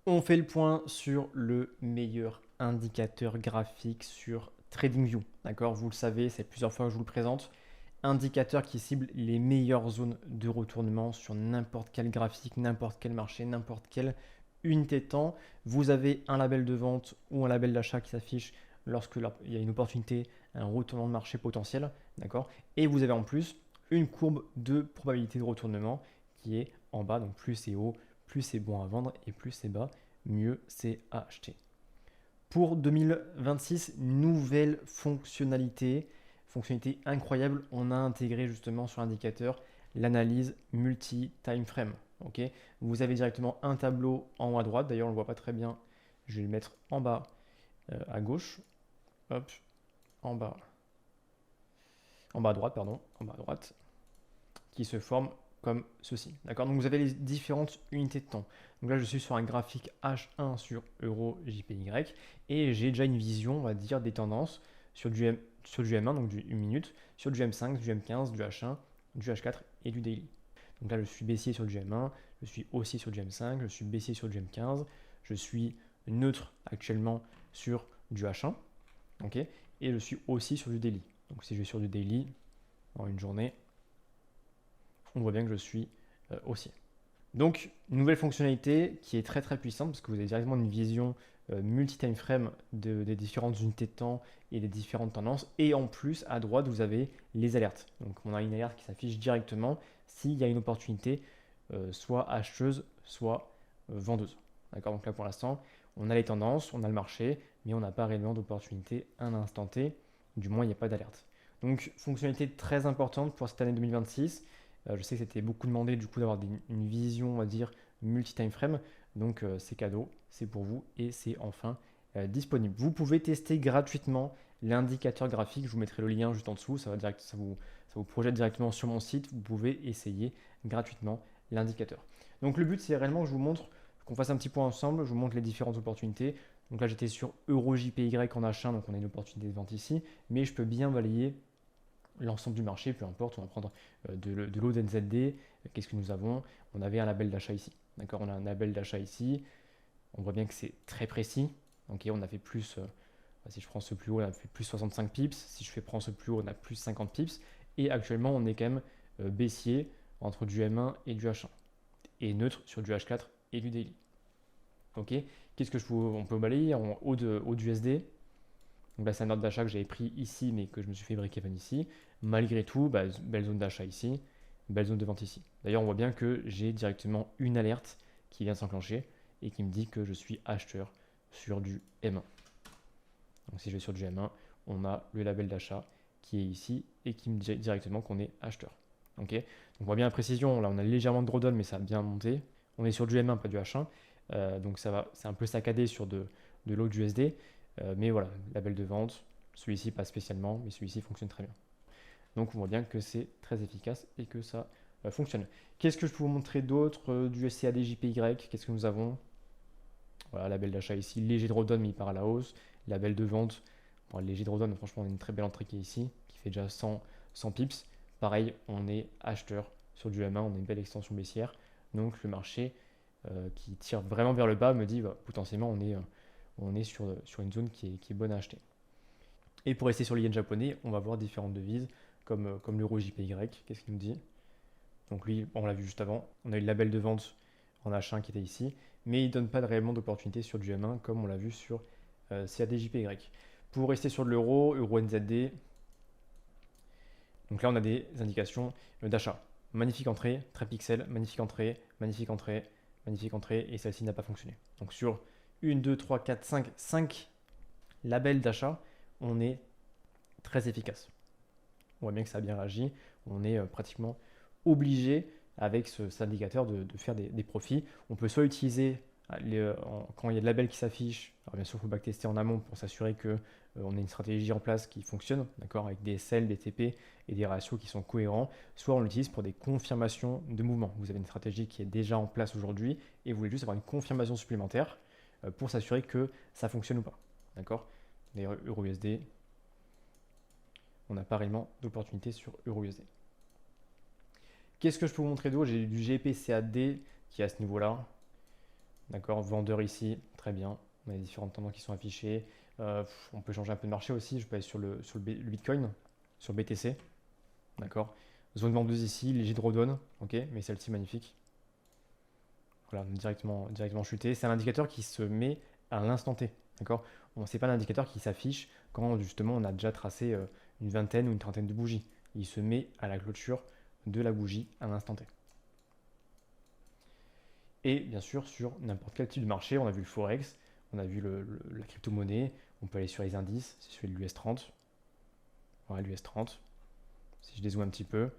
On fait le point sur le meilleur indicateur graphique sur TradingView. D'accord, vous le savez, c'est plusieurs fois que je vous le présente. Indicateur qui cible les meilleures zones de retournement sur n'importe quel graphique, n'importe quel marché, n'importe quelle unité de temps. Vous avez un label de vente ou un label d'achat qui s'affiche lorsque il y a une opportunité, un retournement de marché potentiel. D'accord, et vous avez en plus une courbe de probabilité de retournement qui est en bas, donc plus c'est haut, plus c'est bon à vendre et plus c'est bas, mieux c'est à acheter. Pour 2026, nouvelle fonctionnalité incroyable, on a intégré justement sur l'indicateur l'analyse multi-time frame. Okay, vous avez directement un tableau en haut à droite, d'ailleurs on ne le voit pas très bien, je vais le mettre en bas à gauche, hop, en bas, en bas à droite, pardon, en bas à droite, qui se forme comme ceci. D'accord. Donc vous avez les différentes unités de temps. Donc là, je suis sur un graphique H1 sur Euro JPY et j'ai déjà une vision, on va dire, des tendances sur du, M1, donc du 1 minute, sur du M5, du M15, du H1, du H4 et du daily. Donc là, je suis baissier sur du M1, je suis haussier sur du M5, je suis baissier sur du M15, je suis neutre actuellement sur du H1, ok, et je suis aussi sur du daily. Donc si je vais sur du daily en une journée, on voit bien que je suis haussier. Donc, une nouvelle fonctionnalité qui est très très puissante parce que vous avez directement une vision multi-time frame des différentes unités de temps et des différentes tendances. Et en plus, à droite, vous avez les alertes. Donc, on a une alerte qui s'affiche directement s'il y a une opportunité soit acheteuse, soit vendeuse. D'accord. Donc là, pour l'instant, on a les tendances, on a le marché, mais on n'a pas réellement d'opportunité à un instant T. Du moins, il n'y a pas d'alerte. Donc, fonctionnalité très importante pour cette année 2026. Je sais que c'était beaucoup demandé du coup d'avoir une vision, on va dire, multi-time frame. Donc c'est cadeau, c'est pour vous et c'est enfin disponible. Vous pouvez tester gratuitement l'indicateur graphique. Je vous mettrai le lien juste en dessous. Ça vous projette directement sur mon site. Vous pouvez essayer gratuitement l'indicateur. Donc le but, c'est réellement que je vous montre, qu'on fasse un petit point ensemble. Je vous montre les différentes opportunités. Donc là, j'étais sur EuroJPY en achat, donc on a une opportunité de vente ici. Mais je peux bien balayer l'ensemble du marché, peu importe, on va prendre de l'eau d'NZD, qu'est-ce que nous avons? On avait un label d'achat ici, d'accord? On a un label d'achat ici, on voit bien que c'est très précis, ok? On a fait plus, si je prends ce plus haut, on a fait plus 65 pips, si je prends ce plus haut, on a plus 50 pips, et actuellement on est quand même baissier entre du M1 et du H1, et neutre sur du H4 et du daily, ok? Qu'est-ce que on peut balayer en haut du SD? Donc là, c'est un ordre d'achat que j'avais pris ici, mais que je me suis fait break-even ici. Malgré tout, belle zone d'achat ici, belle zone de vente ici. D'ailleurs, on voit bien que j'ai directement une alerte qui vient de s'enclencher et qui me dit que je suis acheteur sur du M1. Donc si je vais sur du M1, on a le label d'achat qui est ici et qui me dit directement qu'on est acheteur. Ok. Donc on voit bien la précision, là on a légèrement de drawdown mais ça a bien monté. On est sur du M1, pas du H1. Donc ça va, c'est un peu saccadé sur de l'eau du USD. Mais voilà, label de vente, celui-ci pas spécialement, mais celui-ci fonctionne très bien. Donc on voit bien que c'est très efficace et que ça fonctionne. Qu'est-ce que je peux vous montrer d'autre du SCAD JPY? Qu'est-ce que nous avons? Voilà, label d'achat ici, léger drawdown mais il part à la hausse. Label de vente, bon, léger drawdown, franchement on a une très belle entrée qui est ici, qui fait déjà 100 pips. Pareil, on est acheteur sur du M1, on a une belle extension baissière. Donc le marché qui tire vraiment vers le bas me dit potentiellement on est sur une zone qui est bonne à acheter. Et pour rester sur les yens japonais, on va voir différentes devises comme l'euro JPY. Qu'est-ce qu'il nous dit? Donc lui, on l'a vu juste avant, on a eu le label de vente en H1 qui était ici, mais il ne donne pas réellement d'opportunité sur du M1 comme on l'a vu sur CADJPY. Pour rester sur l'euro, euro NZD, donc là on a des indications d'achat. Magnifique entrée, très pixel, magnifique entrée, magnifique entrée, magnifique entrée, et celle-ci n'a pas fonctionné. Donc sur 1, 2, 3, 4, 5 labels d'achat, on est très efficace. On voit bien que ça a bien réagi. On est pratiquement obligé avec cet indicateur de faire des profits. On peut soit utiliser quand il y a de labels qui s'affichent, alors bien sûr il faut backtester en amont pour s'assurer que on a une stratégie en place qui fonctionne, d'accord, avec des SEL, des TP et des ratios qui sont cohérents, soit on l'utilise pour des confirmations de mouvement. Vous avez une stratégie qui est déjà en place aujourd'hui et vous voulez juste avoir une confirmation supplémentaire pour s'assurer que ça fonctionne ou pas, d'accord. D'ailleurs, EURUSD, on n'a pas réellement d'opportunité sur EURUSD. Qu'est-ce que je peux vous montrer d'autre? J'ai du GPCAD qui est à ce niveau-là. D'accord, vendeur ici, très bien. On a les différentes tendances qui sont affichées. On peut changer un peu de marché aussi. Je peux aller le Bitcoin, sur le BTC. D'accord. Zone vendeuse ici, léger drawdown. Ok, mais celle-ci magnifique. Voilà, directement chuté. C'est un indicateur qui se met à l'instant T. D'accord. C'est pas un indicateur qui s'affiche quand justement on a déjà tracé une vingtaine ou une trentaine de bougies. Il se met à la clôture de la bougie à l'instant T. Et bien sûr, sur n'importe quel type de marché, on a vu le Forex, on a vu la crypto-monnaie, on peut aller sur les indices, si je fais l'US30, voilà l'US30, si je dézoome un petit peu,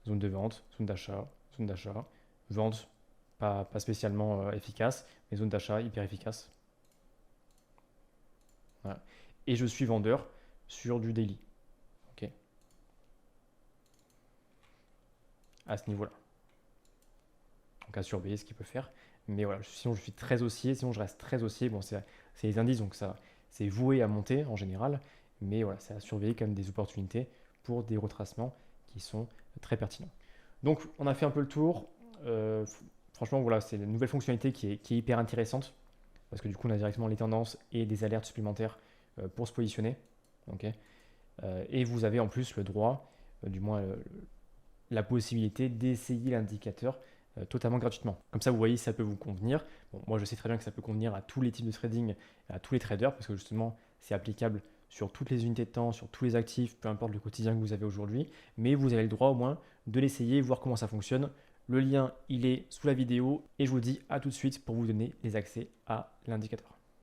zone de vente, zone d'achat, vente pas spécialement efficace, mais zone d'achat hyper efficace. Voilà. Et je suis vendeur sur du daily, ok, à ce niveau-là. Donc à surveiller ce qu'il peut faire. Mais voilà, sinon je suis très haussier, sinon je reste très haussier. Bon, c'est les indices, donc ça, c'est voué à monter en général. Mais voilà, c'est à surveiller comme des opportunités pour des retracements qui sont très pertinents. Donc on a fait un peu le tour. Euh, Franchement, voilà, c'est une nouvelle fonctionnalité qui est hyper intéressante. Parce que du coup, on a directement les tendances et des alertes supplémentaires pour se positionner. Ok. Et vous avez en plus le droit, du moins la possibilité d'essayer l'indicateur totalement gratuitement. Comme ça, vous voyez si ça peut vous convenir. Bon, moi, je sais très bien que ça peut convenir à tous les types de trading, à tous les traders, parce que justement, c'est applicable sur toutes les unités de temps, sur tous les actifs, peu importe le quotidien que vous avez aujourd'hui. Mais vous avez le droit au moins de l'essayer, voir comment ça fonctionne. Le lien, il est sous la vidéo et je vous dis à tout de suite pour vous donner les accès à l'indicateur.